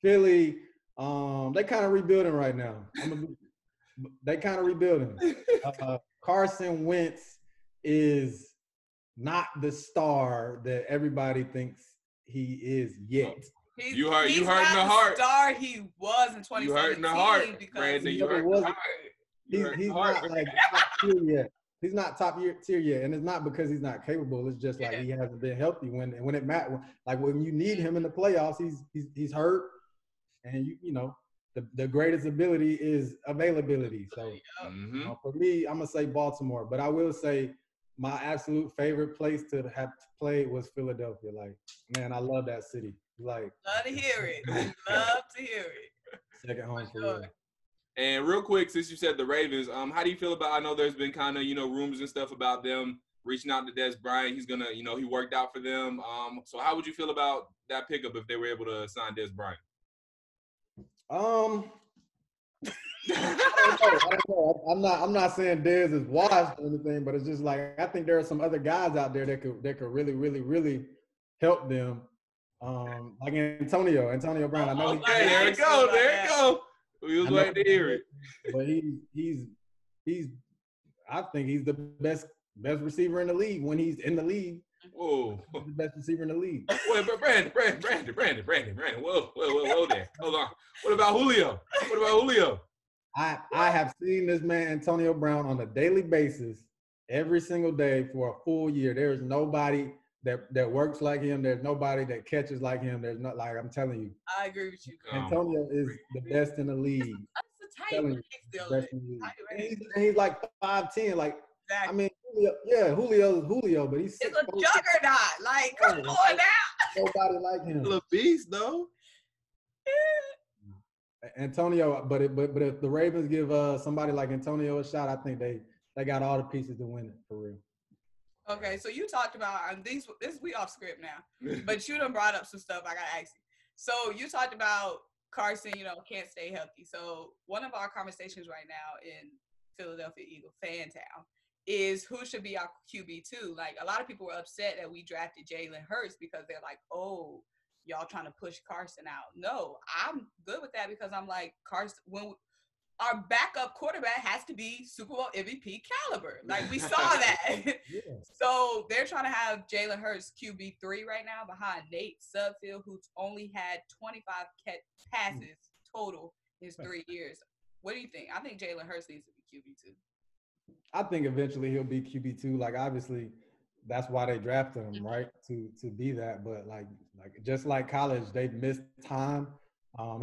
Philly, they kind of rebuilding right now. They kind of rebuilding. Carson Wentz is not the star that everybody thinks he is yet. You hurt in the heart. Star he was in 2017. You hurt in the heart, Brandon. You hurt in the heart. He's not like top tier yet. He's not top tier yet, and it's not because he's not capable. It's just like he hasn't been healthy when it matters. Like when you need him in the playoffs, he's hurt, and you know the greatest ability is availability. So for me, I'm gonna say Baltimore, but I will say my absolute favorite place to have played was Philadelphia. Like, man, I love that city. Like, love to hear it. Love to hear it. Second home for real. And real quick, since you said the Ravens, how do you feel about? I know there's been kind of rumors and stuff about them reaching out to Des Bryant. He's gonna he worked out for them. So how would you feel about that pickup if they were able to sign Des Bryant? I don't know. I'm not saying Dez is washed or anything, but it's just like I think there are some other guys out there that could really, really, really help them. Like Antonio Brown. I know there it go. We was waiting to hear it. But he's I think he's the best receiver in the league when he's in the league. Whoa. He's the best receiver in the league. Wait, but Brandon. Whoa there. Hold on. What about Julio? I have seen this man, Antonio Brown, on a daily basis, every single day for a full year. There is nobody that works like him. There's nobody that catches like him. There's not like I'm telling you. I agree with you. Antonio is the best in the league. That's the type he's like 5'10". Like exactly. I mean, Julio, but he's a juggernaut. Like, come on now. Nobody like him. Little beast, though. Antonio, but if the Ravens give somebody like Antonio a shot, I think they got all the pieces to win it for real. Okay, so you talked about this we off script now, but you done brought up some stuff I gotta ask you. So you talked about Carson, can't stay healthy. So one of our conversations right now in Philadelphia Eagle fan town is who should be our QB2. Like a lot of people were upset that we drafted Jalen Hurts because they're like, oh, y'all trying to push Carson out. No, I'm good with that because I'm like, Carson, when our backup quarterback has to be Super Bowl MVP caliber. Like we saw that. Yes. So they're trying to have Jalen Hurts QB3 right now behind Nate Sudfeld, who's only had 25 passes total in his 3 years. What do you think? I think Jalen Hurts needs to be QB2. I think eventually he'll be QB2. Like obviously that's why they drafted him, right? To be that. But like just like college, they missed time.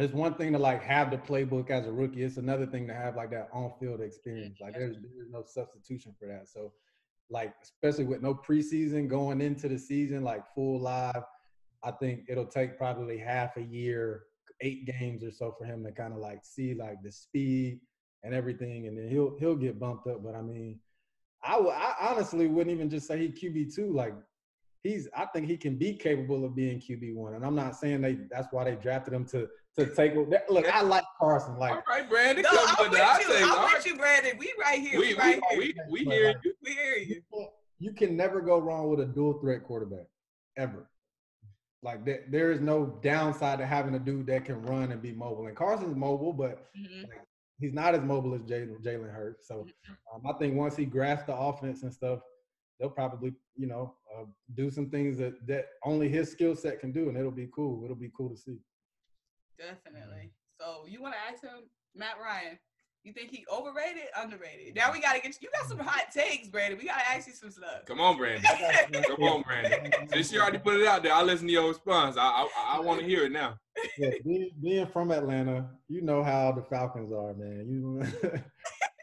It's one thing to like have the playbook as a rookie. It's another thing to have like that on-field experience. Like there's no substitution for that. So like especially with no preseason going into the season, like full live, I think it'll take probably half a year, 8 games or so for him to kind of like see like the speed and everything, and then he'll get bumped up. But I mean, I honestly wouldn't even just say he QB2. Like I think he can be capable of being QB1, and I'm not saying that's why they drafted him to take. Look, I like Carson. Like, all right, Brandon. No, I'm with you, Brandon. We right here. We hear you. We hear you. You can never go wrong with a dual threat quarterback, ever. Like there is no downside to having a dude that can run and be mobile. And Carson's mobile, but like, he's not as mobile as Jalen Hurts. So I think once he grasps the offense and stuff, they'll probably, do some things that only his skill set can do, and it'll be cool. It'll be cool to see. Definitely. So you want to ask him, Matt Ryan, you think he overrated, underrated? Now we got to get you got some hot takes, Brandon. We got to ask you some stuff. Come on, Brandon. Since you already put it out there, I'll listen to your response. I want to hear it now. Yeah, being from Atlanta, you know how the Falcons are, man.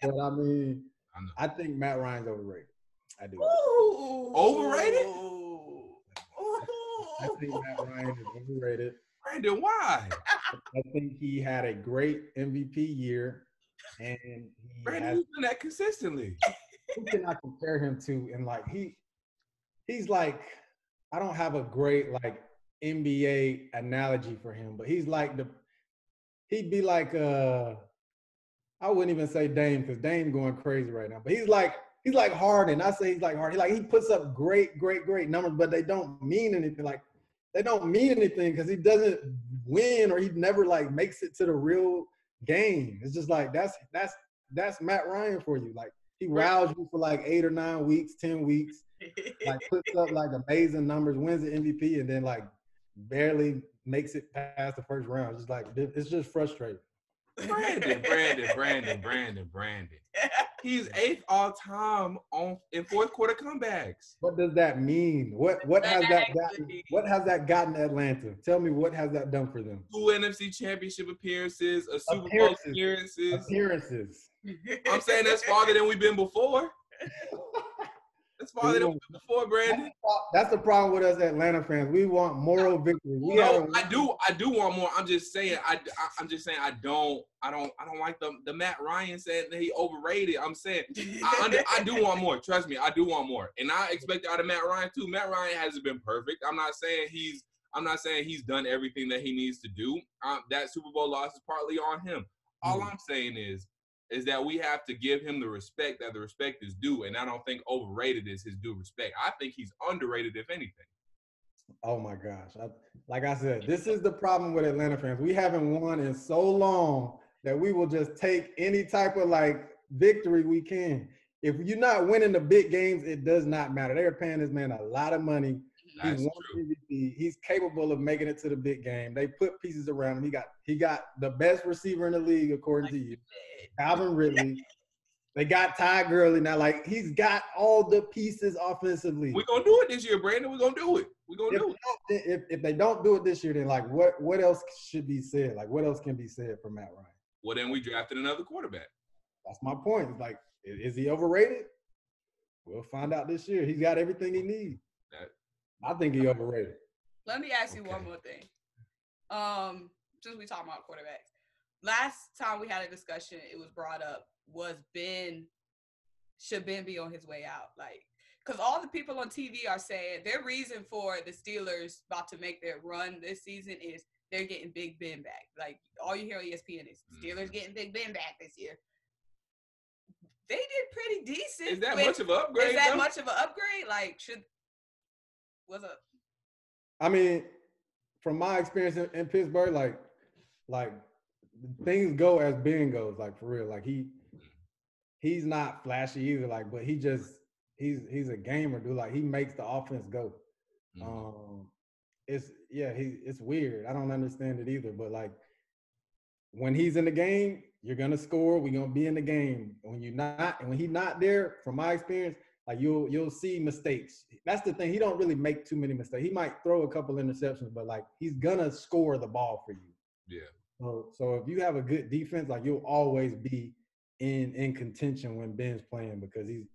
But I mean, I think Matt Ryan's overrated. I do. Ooh. Overrated? I think Matt Ryan is overrated. Brandon, why? I think he had a great MVP year, and Brandon, he's done that consistently. Who can I compare him to? And like he's like, I don't have a great like NBA analogy for him, but he's like he'd be like I wouldn't even say Dame because Dame going crazy right now, but he's like Harden. I say he's like Harden. He puts up great numbers, but they don't mean anything. Like they don't mean anything because he doesn't win or he never like makes it to the real game. It's just like that's Matt Ryan for you. Like he wows you for like 8 or 9 weeks, 10 weeks, like puts up like amazing numbers, wins the MVP, and then like barely makes it past the first round. It's just like it's just frustrating. Brandon. He's 8th all time in fourth quarter comebacks. What does that mean? What has that gotten Atlanta? Tell me, what has that done for them? 2 NFC Championship appearances, a Super Bowl appearances. I'm saying that's farther than we've been before. That's farther than we've been before, Brandon. That's the problem with us Atlanta fans. We want moral victory. I do want more. I'm just saying I don't like the Matt Ryan saying that he overrated. I'm saying I do want more. Trust me, I do want more. And I expect out of Matt Ryan too. Matt Ryan hasn't been perfect. I'm not saying he's done everything that he needs to do. That Super Bowl loss is partly on him. All I'm saying is that we have to give him the respect that the respect is due, and I don't think overrated is his due respect. I think he's underrated, if anything. Oh, my gosh. Like I said, this is the problem with Atlanta fans. We haven't won in so long that we will just take any type of, like, victory we can. If you're not winning the big games, it does not matter. They're paying this man a lot of money. That's he's won MVP. He's capable of making it to the big game. They put pieces around him. He got the best receiver in the league, according to you. Calvin Ridley. They got Ty Gurley now. Like, he's got all the pieces offensively. We're going to do it this year, Brandon. We're going to do it. We're going to do it. If they don't do it this year, then, like, what else should be said? Like, what else can be said for Matt Ryan? Well, then we drafted another quarterback. That's my point. It's like, is he overrated? We'll find out this year. He's got everything he needs. I think he overrated. Let me ask you one more thing. Since we talking about quarterbacks. Last time we had a discussion, it was brought up, should Ben be on his way out? Like, because all the people on TV are saying their reason for the Steelers about to make their run this season is they're getting Big Ben back. Like, all you hear on ESPN is Steelers getting Big Ben back this year. They did pretty decent. Is that much of an upgrade? Is that much of an upgrade? Like, what's up? I mean, from my experience in Pittsburgh, like things go as Ben goes, like, for real. Like, he's not flashy either, like, but he's a gamer, dude. Like, he makes the offense go. It's weird. I don't understand it either, but, like, when he's in the game, you're gonna score. We're gonna be in the game. When he's not there, from my experience, like, you'll see mistakes. That's the thing. He don't really make too many mistakes. He might throw a couple interceptions, but, like, he's gonna score the ball for you. Yeah. So if you have a good defense, like, you'll always be in contention when Ben's playing, because he's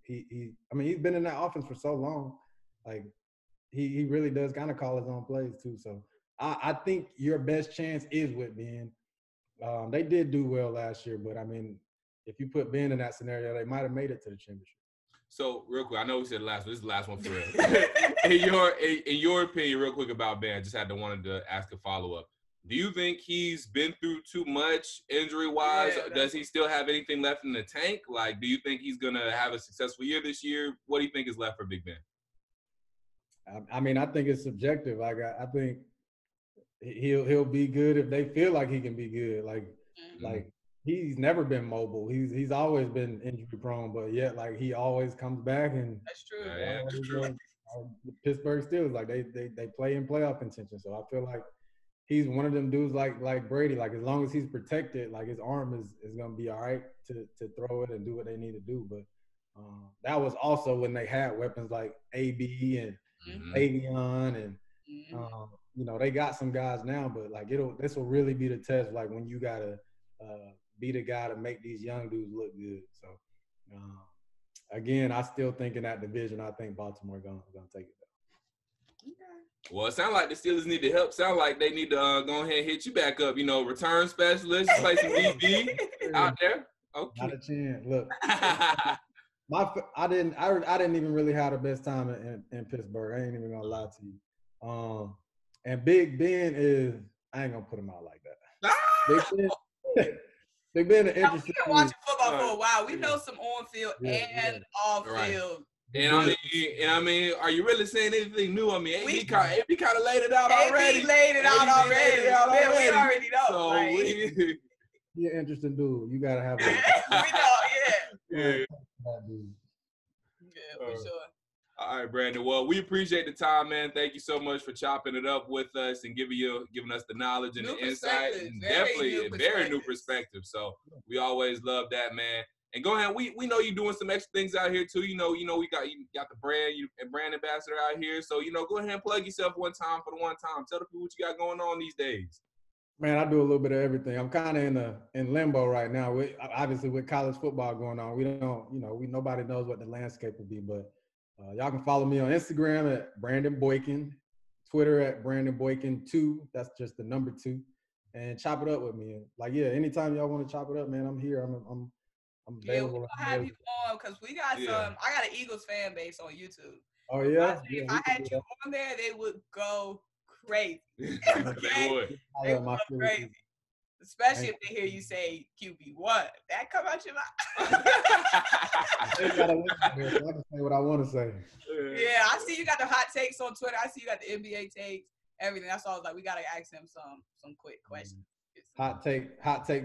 been in that offense for so long. Like, he really does kind of call his own plays too. So I think your best chance is with Ben. They did do well last year, but I mean, if you put Ben in that scenario, they might have made it to the championship. So real quick, I know we said the last one. This is the last one for real. in your opinion, real quick about Ben, I just wanted to ask a follow-up. Do you think he's been through too much injury-wise? Yeah, does he still have anything left in the tank? Like, do you think he's going to have a successful year this year? What do you think is left for Big Ben? I mean, I think it's subjective. Like, I think he'll be good if they feel like he can be good. Like he's never been mobile. He's always been injury-prone, but yet, like, he always comes back. And that's true. That's true. The Pittsburgh Steelers, like, they play in playoff contention. So I feel like he's one of them dudes like Brady. Like, as long as he's protected, like, his arm is going to be all right to throw it and do what they need to do. But that was also when they had weapons like AB and Avion and, they got some guys now. But, like, this will really be the test, like, when you got to be the guy to make these young dudes look good. So, again, I still think in that division, I think Baltimore going to take it. Well, it sounds like the Steelers need to help. Sound like they need to go ahead and hit you back up. Return specialist, play some DB out there. Okay. Not a chance. Look, I didn't even really have the best time in Pittsburgh. I ain't even gonna lie to you. And Big Ben I ain't gonna put him out like that. Big Ben, an interesting. We've been watching football for a while. We know some on-field and off-field And I mean, are you really saying anything new? I mean, AB kind of laid it out already. AB laid it out already. We already know. So like, you're an interesting dude. You gotta have. We know, yeah. Yeah, for sure. All right, Brandon. Well, we appreciate the time, man. Thank you so much for chopping it up with us and giving us the knowledge and the insight, and definitely a very new perspective. So we always love that, man. And go ahead. We know you're doing some extra things out here too. You know, we got the brand ambassador out here. So go ahead and plug yourself one time for the one time. Tell the people what you got going on these days. Man, I do a little bit of everything. I'm kind of in limbo right now. Obviously, with college football going on, we don't, nobody knows what the landscape will be. But y'all can follow me on Instagram at Brandon Boykin, Twitter at Brandon Boykin 2. That's just the number 2, and chop it up with me. And anytime y'all want to chop it up, man, I'm here. I'm available. Yeah, we're gonna have you on because we got some. I got an Eagles fan base on YouTube. Oh yeah. If I had you on there, they would go crazy. They would. They would go crazy. Especially if they hear you say QB1. That come out your mouth. I can say what I want to say. Yeah, I see you got the hot takes on Twitter. I see you got the NBA takes, everything. That's all. Like, we gotta ask them some quick questions. Hot take,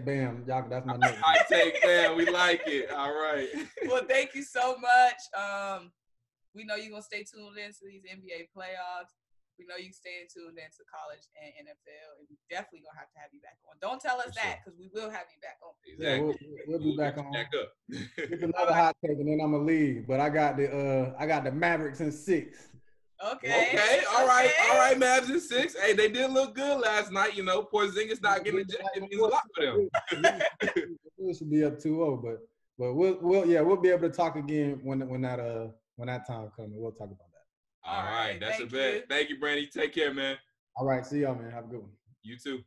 bam. Y'all, that's my name. Hot take, bam. We like it. All right. Well, thank you so much. We know you're gonna stay tuned into these NBA playoffs. We know you staying tuned into college and NFL, and we definitely gonna have to have you back on. Don't tell us that, because we will have you back on. Exactly. Yeah, we'll be back on. Back up. It's another hot take, and then I'm gonna leave. But I got the Mavericks in 6. Okay. All right, Mavs in 6. Hey, they did look good last night. Porzingis not getting ejected means a lot for them. We should be up 2-0, but we'll be able to talk again when that time comes. We'll talk about that. All right, that's a bet. Thank you, Brandy. Take care, man. All right, see y'all, man. Have a good one. You too.